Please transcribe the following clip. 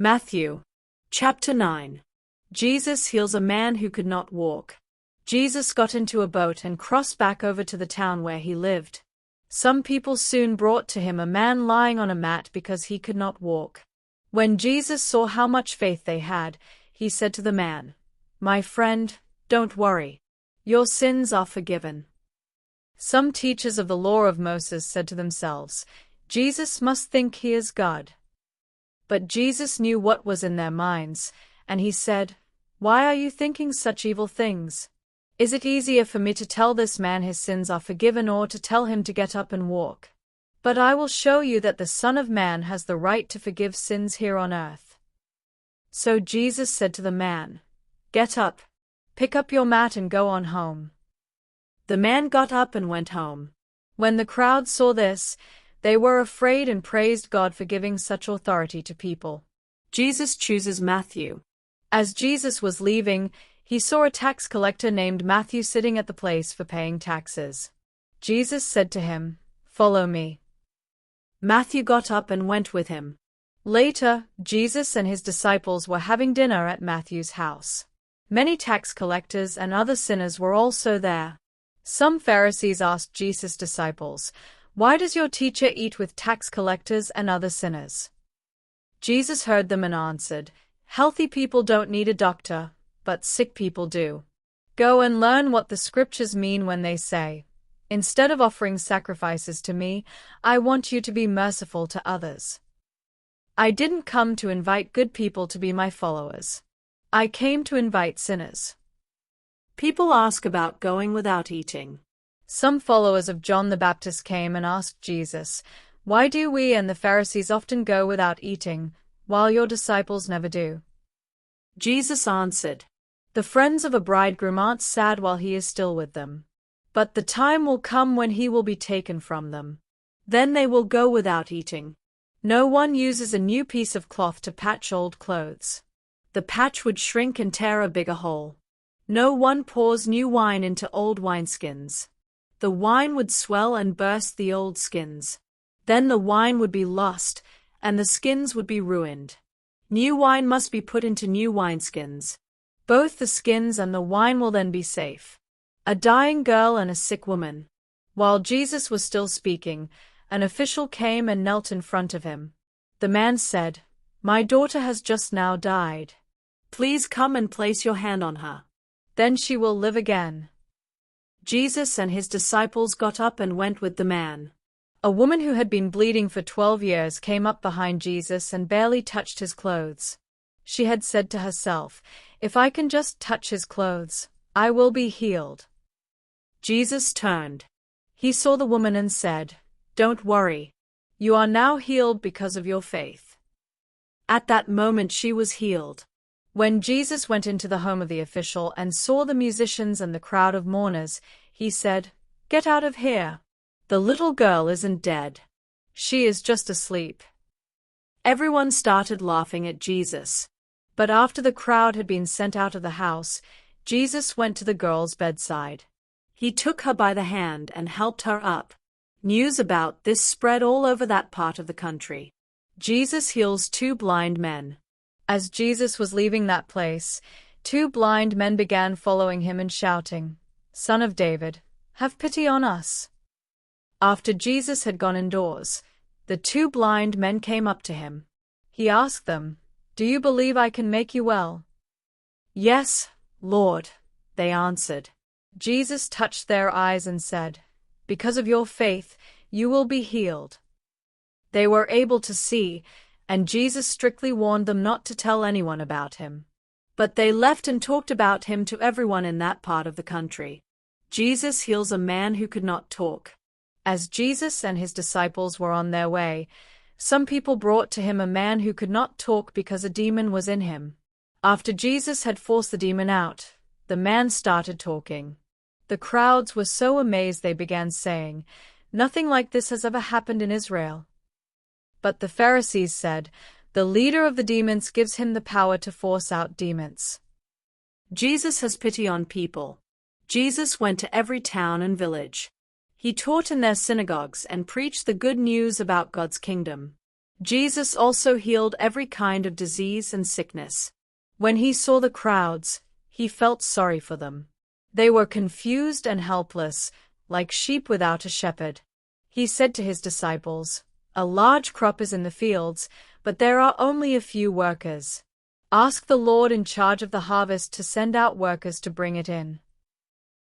Matthew. Chapter 9. Jesus heals a man who could not walk. Jesus got into a boat and crossed back over to the town where he lived. Some people soon brought to him a man lying on a mat because he could not walk. When Jesus saw how much faith they had, he said to the man, "My friend, don't worry. Your sins are forgiven." Some teachers of the law of Moses said to themselves, "Jesus must think he is God." But Jesus knew what was in their minds, and he said, "Why are you thinking such evil things? Is it easier for me to tell this man his sins are forgiven or to tell him to get up and walk? But I will show you that the Son of Man has the right to forgive sins here on earth." So Jesus said to the man, "Get up, pick up your mat and go on home." The man got up and went home. When the crowd saw this, they were afraid and praised God for giving such authority to people. Jesus chooses Matthew. As Jesus was leaving, he saw a tax collector named Matthew sitting at the place for paying taxes. Jesus said to him, "Follow me." Matthew got up and went with him. Later, Jesus and his disciples were having dinner at Matthew's house. Many tax collectors and other sinners were also there. Some Pharisees asked Jesus' disciples, "Why does your teacher eat with tax collectors and other sinners?" Jesus heard them and answered, "Healthy people don't need a doctor, but sick people do. Go and learn what the scriptures mean when they say, 'Instead of offering sacrifices to me, I want you to be merciful to others.' I didn't come to invite good people to be my followers. I came to invite sinners." People ask about going without eating. Some followers of John the Baptist came and asked Jesus, "Why do we and the Pharisees often go without eating, while your disciples never do?" Jesus answered, "The friends of a bridegroom aren't sad while he is still with them. But the time will come when he will be taken from them. Then they will go without eating. No one uses a new piece of cloth to patch old clothes. The patch would shrink and tear a bigger hole. No one pours new wine into old wineskins. The wine would swell and burst the old skins. Then the wine would be lost, and the skins would be ruined. New wine must be put into new wineskins. Both the skins and the wine will then be safe." A dying girl and a sick woman. While Jesus was still speaking, an official came and knelt in front of him. The man said, "My daughter has just now died. Please come and place your hand on her. Then she will live again." Jesus and his disciples got up and went with the man. A woman who had been bleeding for 12 years came up behind Jesus and barely touched his clothes. She had said to herself, "If I can just touch his clothes, I will be healed." Jesus turned. He saw the woman and said, "Don't worry. You are now healed because of your faith." At that moment she was healed. When Jesus went into the home of the official and saw the musicians and the crowd of mourners, he said, "Get out of here. The little girl isn't dead. She is just asleep." Everyone started laughing at Jesus. But after the crowd had been sent out of the house, Jesus went to the girl's bedside. He took her by the hand and helped her up. News about this spread all over that part of the country. Jesus heals 2 blind men. As Jesus was leaving that place, 2 blind men began following him and shouting, "Son of David, have pity on us." After Jesus had gone indoors, the 2 blind men came up to him. He asked them, "Do you believe I can make you well?" "Yes, Lord," they answered. Jesus touched their eyes and said, "Because of your faith, you will be healed." They were able to see, and Jesus strictly warned them not to tell anyone about him. But they left and talked about him to everyone in that part of the country. Jesus heals a man who could not talk. As Jesus and his disciples were on their way, some people brought to him a man who could not talk because a demon was in him. After Jesus had forced the demon out, the man started talking. The crowds were so amazed they began saying, "Nothing like this has ever happened in Israel." But the Pharisees said, "The leader of the demons gives him the power to force out demons." Jesus has pity on people. Jesus went to every town and village. He taught in their synagogues and preached the good news about God's kingdom. Jesus also healed every kind of disease and sickness. When he saw the crowds, he felt sorry for them. They were confused and helpless, like sheep without a shepherd. He said to his disciples, "A large crop is in the fields, but there are only a few workers. Ask the Lord in charge of the harvest to send out workers to bring it in."